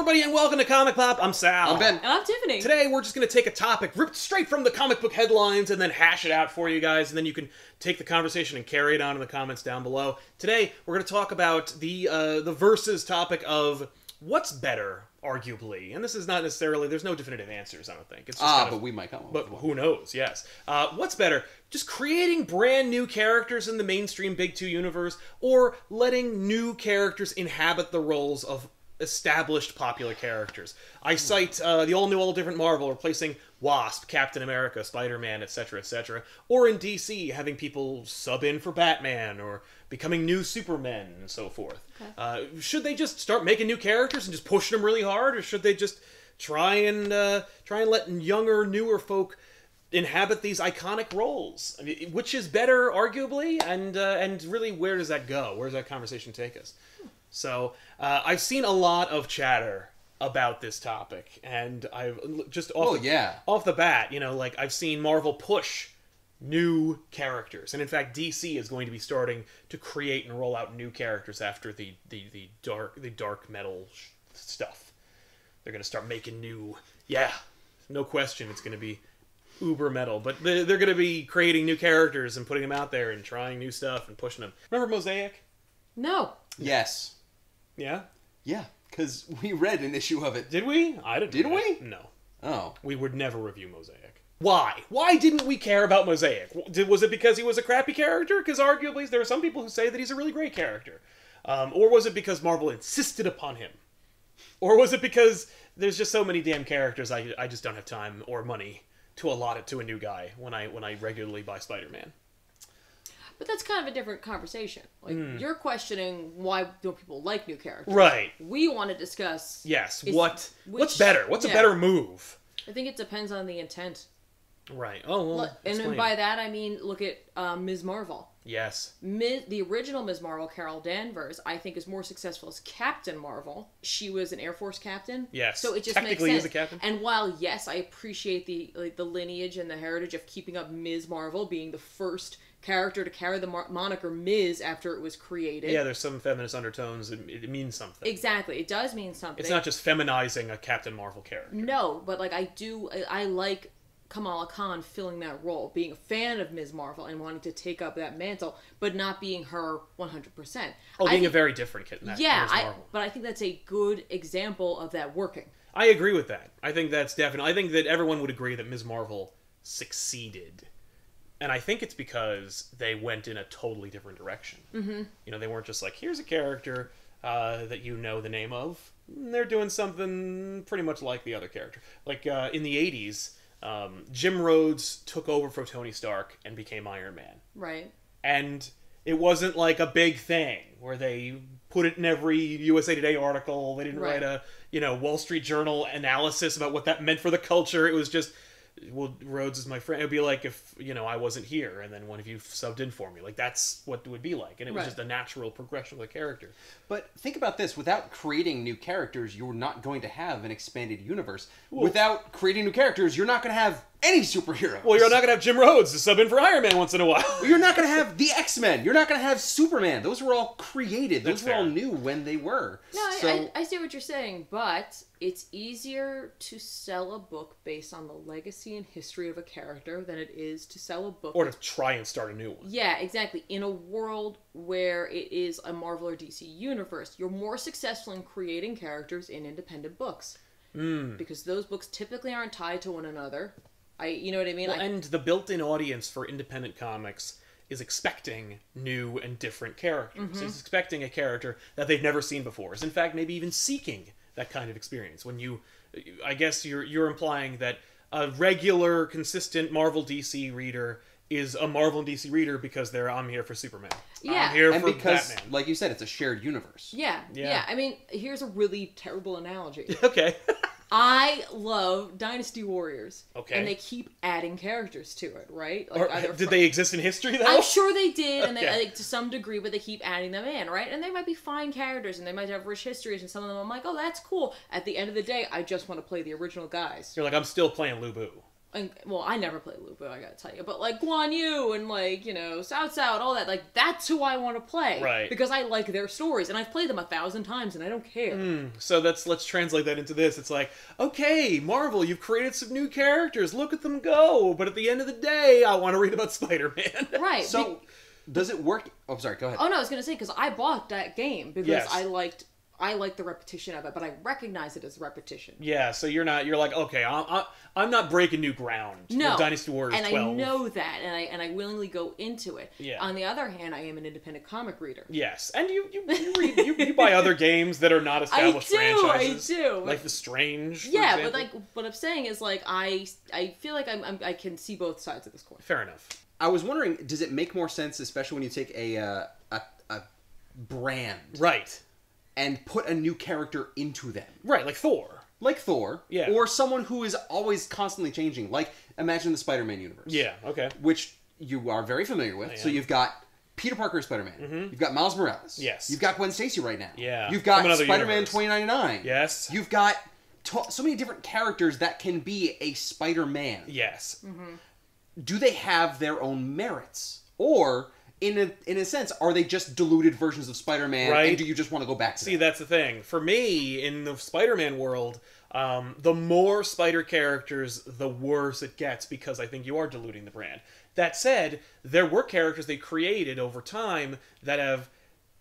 everybody, and welcome to Comic Pop. I'm Sal. I'm Ben. And I'm Tiffany. Today, we're just going to take a topic ripped straight from the comic book headlines and then hash it out for you guys, and then you can take the conversation and carry it on in the comments down below. Today, we're going to talk about the versus topic of what's better, arguably. And this is not necessarily, there's no definitive answers, I don't think. It's just but we might come up But with who knows, yes. What's better, just creating brand new characters in the mainstream Big Two universe, or letting new characters inhabit the roles of established popular characters? I cite the all-new, all-different Marvel replacing Wasp, Captain America, Spider-Man, etc., etc. Or in DC, having people sub in for Batman, or becoming new Supermen, and so forth. Okay. Should they just start making new characters and just push them really hard, or should they just try and let younger, newer folk inhabit these iconic roles? I mean, which is better, arguably, and really, where does that go? Where does that conversation take us? So, I've seen a lot of chatter about this topic, and I've just off the bat, you know, like, I've seen Marvel push new characters, and in fact, DC is going to be starting to create and roll out new characters after the dark metal stuff. They're going to start making new, no question, it's going to be uber metal, but they're going to be creating new characters and putting them out there and trying new stuff and pushing them. Remember Mosaic? No. Yes. Yeah? Yeah, because we read an issue of it. Did we? I didn't. Did we? No. Oh. We would never review Mosaic. Why? Why didn't we care about Mosaic? Was it because he was a crappy character? Because arguably there are some people who say that he's a really great character. Or was it because Marvel insisted upon him? Or was it because there's just so many damn characters I just don't have time or money to allot it to a new guy when I regularly buy SpiderMan? But that's kind of a different conversation. Like, you're questioning why don't people like new characters. Right. We want to discuss... Yes, what's better? What's a better move? I think it depends on the intent. Right. Oh, well, and by that, I mean, look at Ms. Marvel. Yes. The original Ms. Marvel, Carol Danvers, I think is more successful as Captain Marvel. She was an Air Force captain. Yes. So it just technically makes sense. Is a captain. And while, yes, I appreciate the lineage and the heritage of keeping up Ms. Marvel being the first character to carry the moniker Ms. after it was created. Yeah, there's some feminist undertones. It means something. Exactly. It does mean something. It's not just feminizing a Captain Marvel character. No, but like I like Kamala Khan filling that role, being a fan of Ms. Marvel and wanting to take up that mantle, but not being her 100%. Oh, being a very different kid. Ms. Marvel. But I think that's a good example of that working. I agree with that. I think that's definitely... I think that everyone would agree that Ms. Marvel succeeded. And I think it's because they went in a totally different direction. Mm-hmm. You know, they weren't just like, here's a character that you know the name of. They're doing something pretty much like the other character. Like, in the 80s... Jim Rhodes took over for Tony Stark and became Iron Man. Right. And it wasn't like a big thing where they put it in every USA Today article. They didn't write a, Wall Street Journal analysis about what that meant for the culture. It was just, well, Rhodes is my friend. It would be like if, I wasn't here and then one of you subbed in for me. Like, that's what it would be like. And it was just a natural progression of the character. But think about this. Without creating new characters, you're not going to have an expanded universe. Well, without creating new characters, you're not going to have any superheroes. Well, you're not going to have Jim Rhodes to sub in for Iron Man once in a while. You're not going to have the X-Men. You're not going to have Superman. Those were all created. Those were all new when they were. No, I see what you're saying, but it's easier to sell a book based on the legacy and history of a character than it is to sell a book... Or to try and start a new one. Yeah, exactly. In a world where it is a Marvel or DC universe, you're more successful in creating characters in independent books. Because those books typically aren't tied to one another. You know what I mean? Well, and the built-in audience for independent comics is expecting new and different characters. Mm-hmm. It's expecting a character that they've never seen before. Is in fact maybe even seeking that kind of experience. When I guess you're implying that a regular, consistent Marvel DC reader is a Marvel and DC reader because I'm here for Superman. Yeah. I'm here and for because, Batman. Like you said, it's a shared universe. Yeah. I mean, here's a really terrible analogy. Okay. I love Dynasty Warriors. Okay. And they keep adding characters to it, right? Like, did they exist in history, though? I'm sure they did, and Okay. to some degree, but they keep adding them in, right? And they might be fine characters, and they might have rich histories, and some of them I'm like, oh, that's cool. At the end of the day, I just want to play the original guys. You're like, I'm still playing Lu Bu. well, I never played Lupo, I gotta tell you, but like Guan Yu and like, South, all that, like that's who I want to play. Right. Because I like their stories, and I've played them 1,000 times, and I don't care. So let's translate that into this. It's like, okay, Marvel, you've created some new characters. Look at them go. But at the end of the day, I want to read about Spider-Man. Right. So, does it work? Oh, sorry, go ahead. Oh, no, I was going to say, because I bought that game because Yes. I liked the repetition of it, but I recognize it as repetition. Yeah, so you're like, okay, I'm not breaking new ground No. with Dynasty Warriors and 12. I know that, and I willingly go into it. Yeah. On the other hand, I am an independent comic reader. Yes, and you read you buy other games that are not established franchises. I do. Like The Strange. For Yeah, example. but like what I'm saying is like I feel like I can see both sides of this coin. Fair enough. I was wondering, does it make more sense, especially when you take a brand, Right. and put a new character into them? Right, like Thor. Like Thor, Yeah. or someone who is always constantly changing. Like, imagine the Spider-Man universe. Yeah, okay. Which you are very familiar with. So you've got Peter Parker as Spider-Man. You've got Miles Morales. Yes. You've got Gwen Stacy right now. Yeah. You've got From another Spider-Man universe. 2099. Yes. You've got so many different characters that can be a Spider-Man. Yes. Do they have their own merits? Or, in a sense, are they just diluted versions of Spider-Man, Right. and do you just want to go back to See, them? that's the thing. For me, in the Spider-Man world, the more Spider characters, the worse it gets, because I think you are diluting the brand. That said, there were characters they created over time that have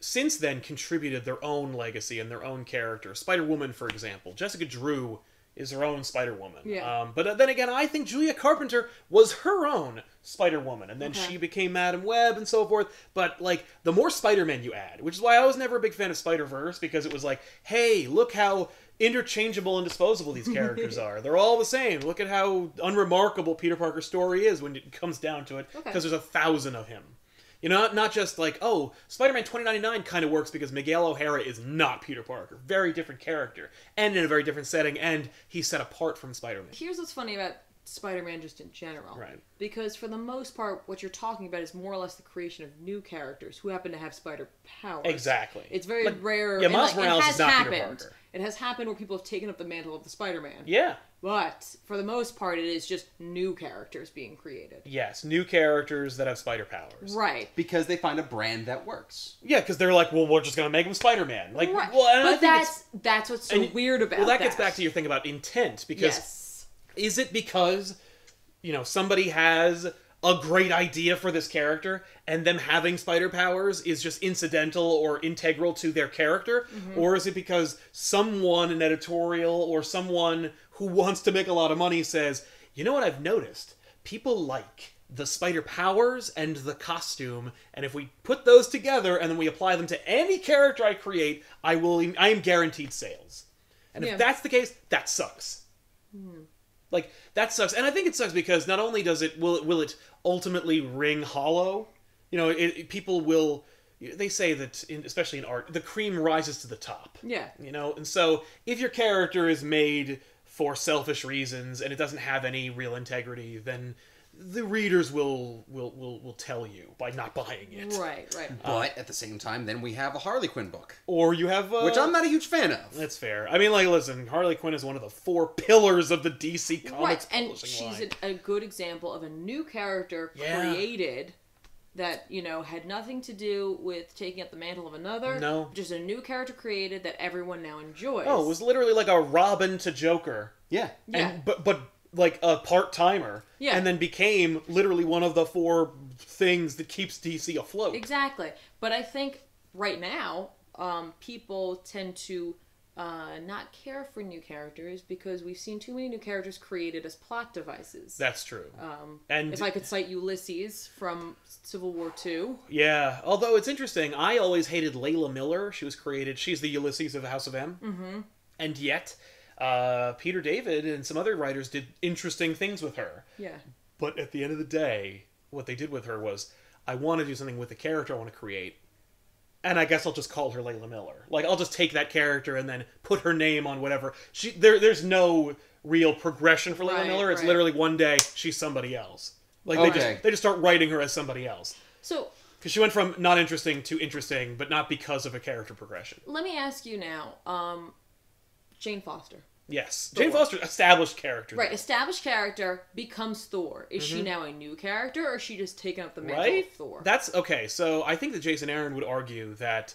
since then contributed their own legacy and their own character. Spider-Woman, for example. Jessica Drew is her own Spider-Woman. Yeah. But then again, I think Julia Carpenter was her own Spider-Woman, and then she became Madam Web and so forth. But, like, the more Spider-Man you add, which is why I was never a big fan of Spider-Verse, because it was like, hey, look how interchangeable and disposable these characters are. They're all the same. Look at how unremarkable Peter Parker's story is when it comes down to it, because there's 1,000 of him. You know, not just like, oh, Spider-Man 2099 kind of works because Miguel O'Hara is not Peter Parker. Very different character. And in a very different setting, and he's set apart from Spider-Man. Here's what's funny about Spider-Man just in general. Right. Because for the most part, what you're talking about is more or less the creation of new characters who happen to have spider powers. Exactly. It's very rare. Yeah, and, Miles Morales it has is not Peter happened. Parker. It has happened where people have taken up the mantle of the Spider-Man. Yeah. But for the most part, it is just new characters being created. Yes, new characters that have spider powers. Right. Because they find a brand that works. Yeah, because they're like, well, we're just going to make him Spider-Man. Like, Right. well, and I But think that's what's so weird about that. Well, that gets back to your thing about intent, because is it because, somebody has a great idea for this character, and them having spider powers is just incidental or integral to their character? Or is it because someone, an editorial, or someone who wants to make a lot of money says, you know what I've noticed? People like the spider powers and the costume, and if we put those together and then we apply them to any character I create, I am guaranteed sales. And if that's the case, that sucks. Like, that sucks. And I think it sucks because not only will it ultimately ring hollow, people will, they say that, especially in art, the cream rises to the top. Yeah. And so if your character is made for selfish reasons and it doesn't have any real integrity, then the readers will tell you by not buying it. Right. But at the same time, then we have a Harley Quinn book. Or you have... which I'm not a huge fan of. That's fair. I mean, like, listen, Harley Quinn is one of the 4 pillars of the DC Comics publishing and she's line. a good example of a new character created that, had nothing to do with taking up the mantle of another. No. Just a new character created that everyone now enjoys. Oh, it was literally like a Robin to Joker. Yeah. And, but like a part-timer. Yeah. And then became literally one of the 4 things that keeps DC afloat. Exactly. But I think right now, people tend to not care for new characters because we've seen too many new characters created as plot devices. That's true. And if I could cite Ulysses from Civil War II. Yeah. Although it's interesting, I always hated Layla Miller. She's the Ulysses of the House of M. Mm-hmm. And yet... Peter David and some other writers did interesting things with her. Yeah. But at the end of the day, what they did with her was, I want to do something with the character I want to create, and I guess I'll just call her Layla Miller. Like, I'll just take that character and then put her name on whatever. There's no real progression for Layla Miller. It's literally one day, she's somebody else. Like, they just start writing her as somebody else. So... Because she went from not interesting to interesting, but not because of a character progression. Let me ask you now, Jane Foster. Yes. Thor. Jane Foster, established character. Right, established character becomes Thor. Is she now a new character, or is she just taking up the mantle Right? of Thor? That's okay. So I think that Jason Aaron would argue that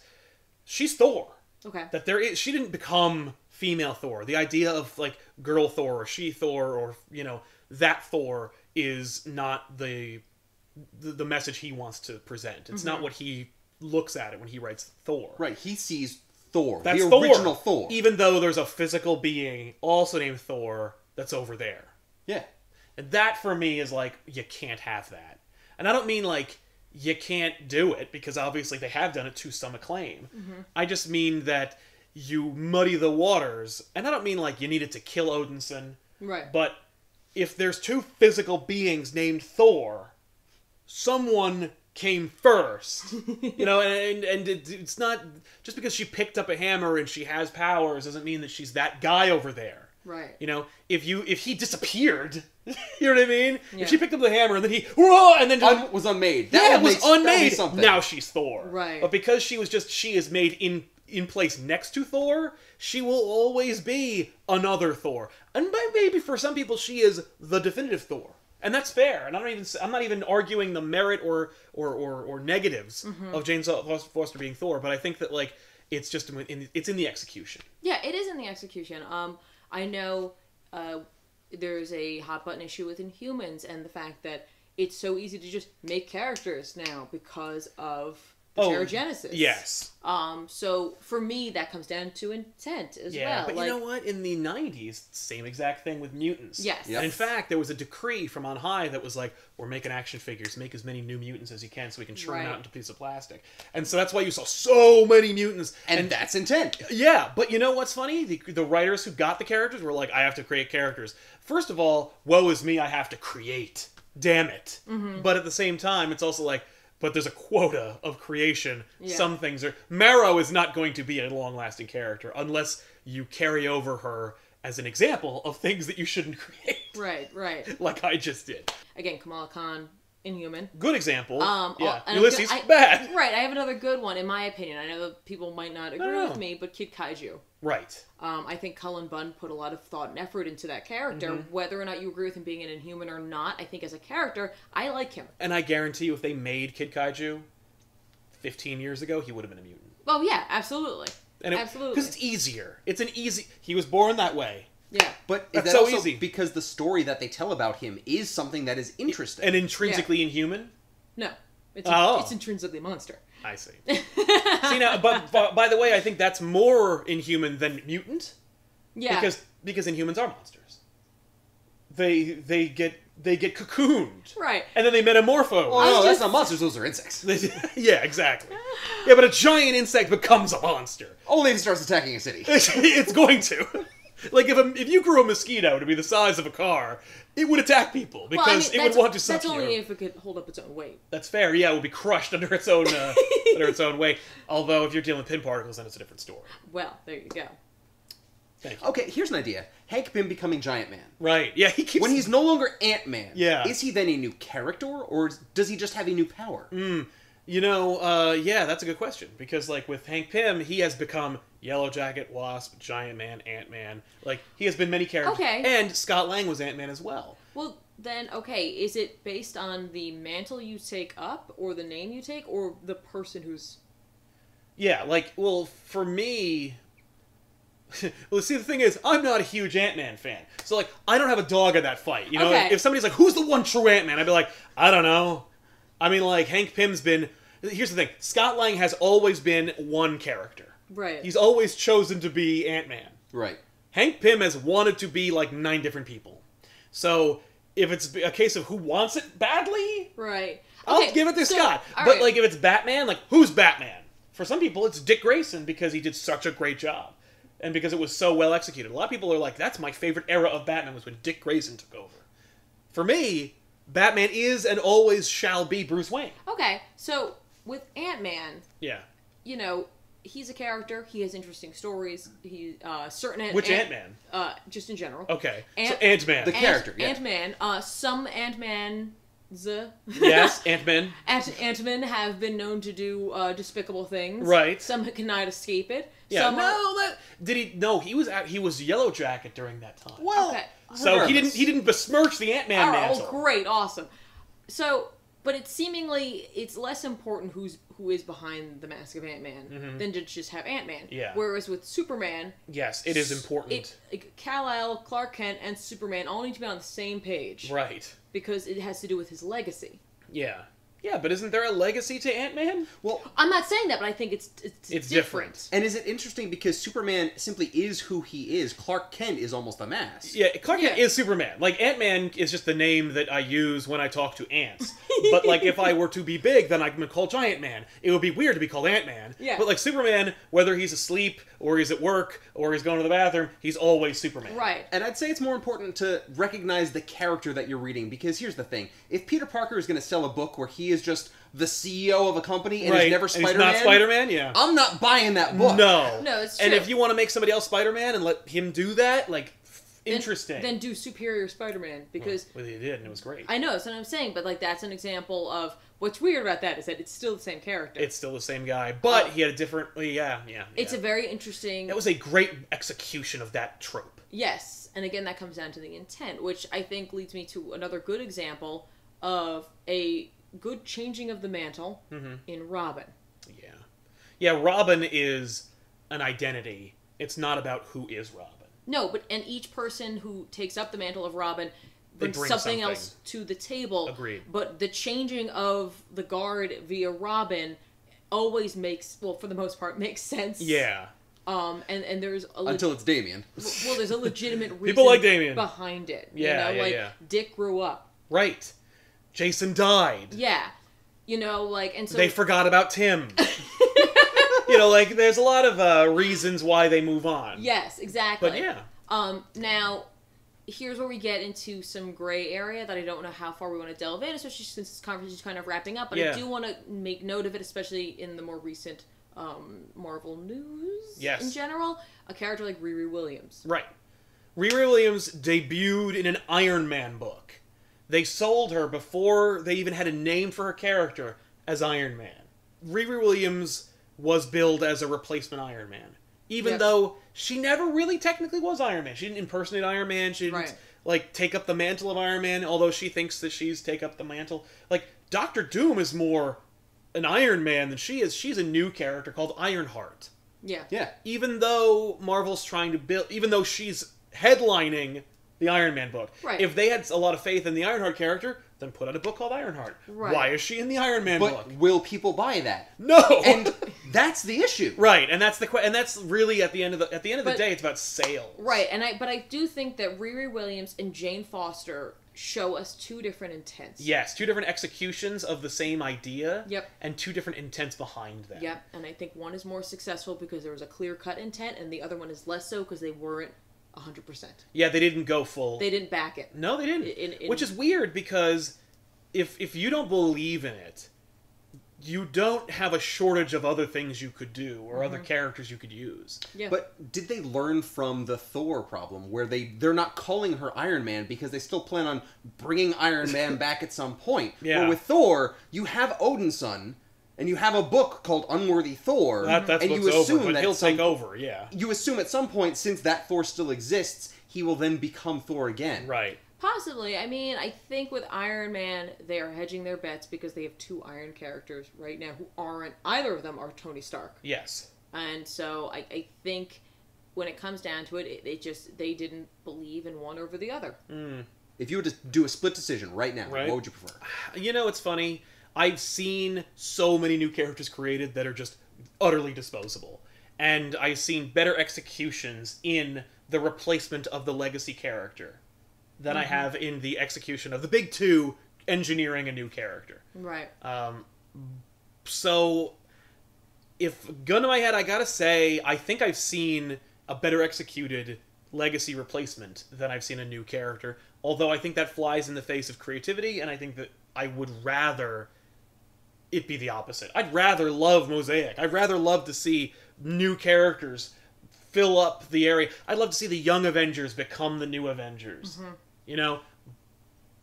she's Thor. Okay. That she didn't become female Thor. The idea of like girl Thor or she Thor or that Thor is not the message he wants to present. It's not what he looks at it when he writes Thor. Right, he sees Thor, That's the Thor. original Thor. Even though there's a physical being also named Thor that's over there. Yeah. And that for me is like, you can't have that. And I don't mean like you can't do it, because obviously they have done it to some acclaim. I just mean that you muddy the waters. And I don't mean like you needed to kill Odinson. Right. But if there's two physical beings named Thor, someone came first. And it's not just because she picked up a hammer and she has powers doesn't mean that she's that guy over there. Right. If he disappeared, you know what I mean? Yeah. If she picked up the hammer and then and then just, Was unmade. that was that'd be unmade. something. Now she's Thor. Right. But because she is made in place next to Thor, she will always be another Thor. And maybe for some people she is the definitive Thor. And that's fair. And I'm not even arguing the merit or negatives of Jane Foster being Thor, but I think that like it's in the execution. Yeah, it is in the execution. I know there's a hot button issue with Inhumans and the fact that it's so easy to just make characters now because of the Terrigenesis. Yes. So for me, that comes down to intent as well. But you know what? In the 90s, same exact thing with mutants. Yes. And in fact, there was a decree from on high that was like, we're making action figures, make as many new mutants as you can so we can churn them out into a piece of plastic. And so that's why you saw so many mutants. And that's intent. Yeah, but you know what's funny? The writers who got the characters were like, I have to create characters. First of all, woe is me, I have to create. Damn it. But at the same time, it's also like, but there's a quota of creation. Yeah. Some things are... Marrow is not going to be a long-lasting character unless you carry over her as an example of things that you shouldn't create. Right. Like I just did. Again, Kamala Khan, Inhuman. Good example. Yeah. and Ulysses, bad. Right, I have another good one, in my opinion. I know that people might not agree with me, but Kid Kaiju. Right. I think Cullen Bunn put a lot of thought and effort into that character. Whether or not you agree with him being an Inhuman or not, I think as a character, I like him. And I guarantee you, if they made Kid Kaiju 15 years ago, he would have been a mutant. Oh, yeah, absolutely. Absolutely. Because it's easier. He was born that way. Yeah. But That's that so also easy. Because the story that they tell about him is something that is interesting. And intrinsically inhuman? No. It's intrinsically a monster. I see. See now, but by the way, I think that's more inhuman than mutant. Yeah. Because Inhumans are monsters. They get cocooned. Right. And then they metamorphose. Oh, no, that's not monsters, those are insects. Yeah, exactly. Yeah, but a giant insect becomes a monster. Only if it starts attacking a city. It's going to. Like, if you grew a mosquito to be the size of a car, it would attack people because it would want to suck That's you. only if it could hold up its own weight. That's fair. Yeah, it would be crushed under its own weight. Although, if you're dealing with pin particles, then it's a different story. Well, there you go. Thank you. Okay, here's an idea. Hank Pym becoming Giant Man. Right. Yeah, he keeps... When he's no longer Ant-Man, Yeah. is he then a new character, or does he just have a new power? Yeah, that's a good question. Because, like, with Hank Pym, he has become Yellow Jacket, Wasp, Giant Man, Ant-Man. Like, he has been many characters. Okay. And Scott Lang was Ant-Man as well. Well, then, okay, is it based on the mantle you take up, or the name you take, or the person who's... Yeah, like, well, for me... Well, see, the thing is, I'm not a huge Ant-Man fan. So, like, I don't have a dog in that fight. You know, Okay. if somebody's like, who's the one true Ant-Man? I'd be like, I don't know. I mean, like, Hank Pym's been... Here's the thing. Scott Lang has always been one character. Right. He's always chosen to be Ant-Man. Right. Hank Pym has wanted to be, like, 9 different people. So, if it's a case of who wants it badly, Right. I'll Okay, give it to so, Scott. all But, right. like, if it's Batman, like, who's Batman? For some people, it's Dick Grayson because he did such a great job. And because it was so well executed. A lot of people are like, that's my favorite era of Batman was when Dick Grayson took over. For me, Batman is and always shall be Bruce Wayne. Okay, so with Ant-Man, Yeah. you know, he's a character. He has interesting stories. He certain Which Ant-Man? Just in general. Okay. So Ant- Ant-Man. The character, yeah. Ant-Man. Some Ant-Man Yes, AntMan. AntMan have been known to do despicable things. Right. Some cannot escape it. Yeah. Some Did he? No, he was Yellow Jacket during that time. Well, Okay. So he didn't besmirch the Ant-Man mantle. Oh, great, awesome. So, but it's less important who is behind the mask of Ant-Man than to just have Ant-Man. Yeah. Whereas with Superman, Yes, it is important. Kal-El, Clark Kent, and Superman all need to be on the same page. Right. Because it has to do with his legacy. Yeah. Yeah, but isn't there a legacy to Ant-Man? Well, I'm not saying that, but I think it's different. And is it interesting because Superman simply is who he is? Clark Kent is almost a mask. Yeah, Clark Kent is Superman. Like, Ant-Man is just the name that I use when I talk to ants. But, like, if I were to be big, then I'm going to call Giant Man. It would be weird to be called Ant-Man. Yeah. But, like, Superman, whether he's asleep, or he's at work, or he's going to the bathroom, he's always Superman. Right. And I'd say it's more important to recognize the character that you're reading, because here's the thing. If Peter Parker is going to sell a book where he is just the CEO of a company and is never Spider-Man, he's not Spider-Man, yeah. I'm not buying that book. No. No, it's true. And if you want to make somebody else Spider-Man and let him do that, like, interesting. Then do Superior Spider-Man, because... Well, he did, and it was great. I know, that's what I'm saying, but, like, that's an example of... What's weird about that is that it's still the same character. It's still the same guy, but he had a different... Yeah. It's a very interesting... That was a great execution of that trope. Yes, and again, that comes down to the intent, which I think leads me to another good example of a good changing of the mantle in Robin. Yeah. Yeah, Robin is an identity. It's not about who is Robin. No, and each person who takes up the mantle of Robin brings bring something else to the table. Agreed. But the changing of the guard via Robin always makes, well, for the most part, makes sense. Yeah. And there's until it's Damien. Well, there's a legitimate reason People like Damien behind it. Yeah, you know, like Dick grew up. Right. Jason died. Yeah. You know, like, and so they forgot about Tim. You know, like, there's a lot of reasons why they move on. Yes, exactly. But yeah. Now, here's where we get into some gray area that I don't know how far we want to delve in, especially since this conversation is kind of wrapping up. But I do want to make note of it, especially in the more recent Marvel news in general. A character like Riri Williams. Right. Riri Williams debuted in an Iron Man book. They sold her before they even had a name for her character as Iron Man. Riri Williams was billed as a replacement Iron Man. Even though she never really technically was Iron Man. She didn't impersonate Iron Man. She didn't, like, take up the mantle of Iron Man, although she thinks that she's take up the mantle. Like, Doctor Doom is more an Iron Man than she is. She's a new character called Ironheart. Yeah. Yeah. Even though Marvel's trying to build... Even though she's headlining the Iron Man book. Right. If they had a lot of faith in the Ironheart character, then put out a book called Ironheart. Right. Why is she in the Iron Man book? But will people buy that? No. And that's the issue. Right, and that's and that's really at the end of the day, it's about sales. Right, but I do think that Riri Williams and Jane Foster show us two different intents. Yes, two different executions of the same idea. Yep. And two different intents behind them. Yep, and I think one is more successful because there was a clear-cut intent, and the other one is less so because they weren't 100%. Yeah, they didn't go full. They didn't back it. No, they didn't. Which is weird because if you don't believe in it, you don't have a shortage of other things you could do or other characters you could use. Yeah. But did they learn from the Thor problem where they're not calling her Iron Man because they still plan on bringing Iron Man back at some point? Yeah. Where with Thor, you have Odin's son, and you have a book called Unworthy Thor, That's and what's you assume over, but that he'll take over, yeah. You assume at some point, since that Thor still exists, he will then become Thor again. Right. Possibly. I mean, I think with Iron Man, they are hedging their bets because they have two Iron characters right now who aren't, either of them are Tony Stark. Yes. And so I think when it comes down to it, they didn't believe in one over the other. Mm. If you were to do a split decision right now, Right. what would you prefer? You know, it's funny. I've seen so many new characters created that are just utterly disposable. And I've seen better executions in the replacement of the legacy character than I have in the execution of the big two engineering a new character. Right. So, if gun to my head, I gotta say, I think I've seen a better executed legacy replacement than I've seen a new character. Although I think that flies in the face of creativity, and I think that I would rather it be the opposite. I'd rather love Mosaic. I'd rather love to see new characters fill up the area. I'd love to see the Young Avengers become the new Avengers. You know?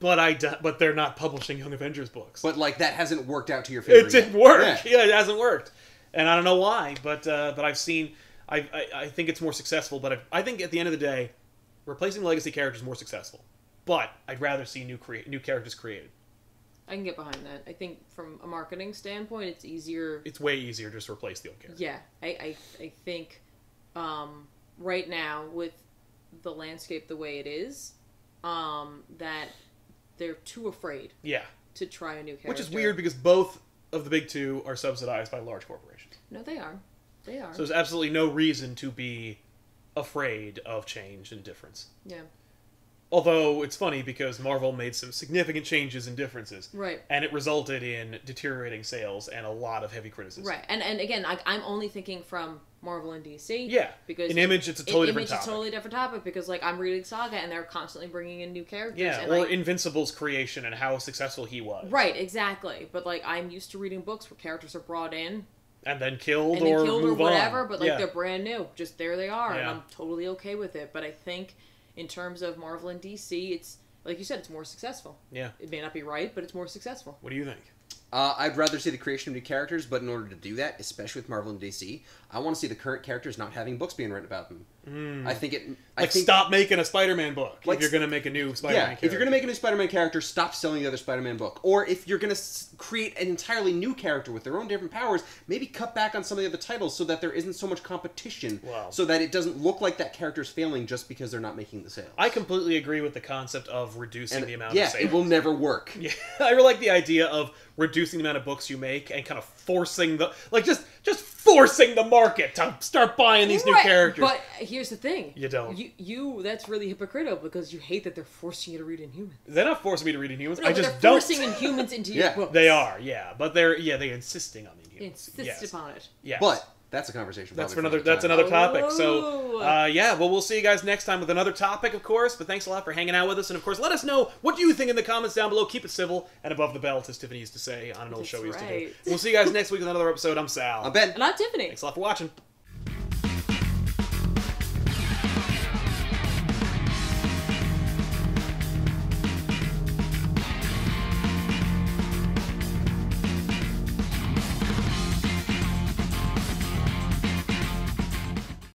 but they're not publishing Young Avengers books. But like that hasn't worked out to your favor. It didn't work. Yeah, it hasn't worked, and I don't know why. But I've seen. I think it's more successful. But I think at the end of the day, replacing legacy characters is more successful. But I'd rather see new characters created. I can get behind that. I think from a marketing standpoint, it's easier. It's way easier just to replace the old character. Yeah, I think right now with the landscape the way it is, that they're too afraid. Yeah. To try a new character. Which is weird because both of the big two are subsidized by large corporations. No, they are. They are. So there's absolutely no reason to be afraid of change and difference. Yeah. Although it's funny because Marvel made some significant changes and differences. Right. And it resulted in deteriorating sales and a lot of heavy criticism. Right. And again, I'm only thinking from Marvel and DC. Yeah. Because in Image, it's a totally different topic. Image is a totally different topic because, like, I'm reading Saga and they're constantly bringing in new characters. Yeah, and or Invincible's creation and how successful he was. Right, exactly. But, like, I'm used to reading books where characters are brought in. And then killed or move whatever, on. but, like, they're brand new. Just there they are. Yeah. And I'm totally okay with it. But I think in terms of Marvel and DC, it's, like you said, it's more successful. Yeah. It may not be right, but it's more successful. What do you think? I'd rather see the creation of new characters, but in order to do that, especially with Marvel and DC, I want to see the current characters not having books being written about them. I think stop making a Spider-Man book if you're going to make a new Spider-Man character. If you're going to make a new Spider-Man character, stop selling the other Spider-Man book. Or if you're going to create an entirely new character with their own different powers, maybe cut back on some of the other titles so that there isn't so much competition. Wow. So that it doesn't look like that character's failing just because they're not making the sales. I completely agree with the concept of reducing the amount of sales. Yeah, it will never work. Yeah, I really like the idea of reducing the amount of books you make and kind of forcing the... Like, just forcing the market to start buying these new characters. But here's the thing. You don't. That's really hypocritical because you hate that they're forcing you to read Inhumans. They're not forcing me to read Inhumans. No, I just they're don't. forcing Inhumans into your books. They are, yeah. But they're insisting on the Inhumans. They insist upon it. Yes. But that's a conversation. That's probably for another topic. Oh. So, we'll see you guys next time with another topic, of course. But thanks a lot for hanging out with us. And, of course, let us know what you think in the comments down below. Keep it civil and above the belt, as Tiffany used to say on an old show we used to do. We'll see you guys next week with another episode. I'm Sal. I'm Ben. And I'm Tiffany. Thanks a lot for watching.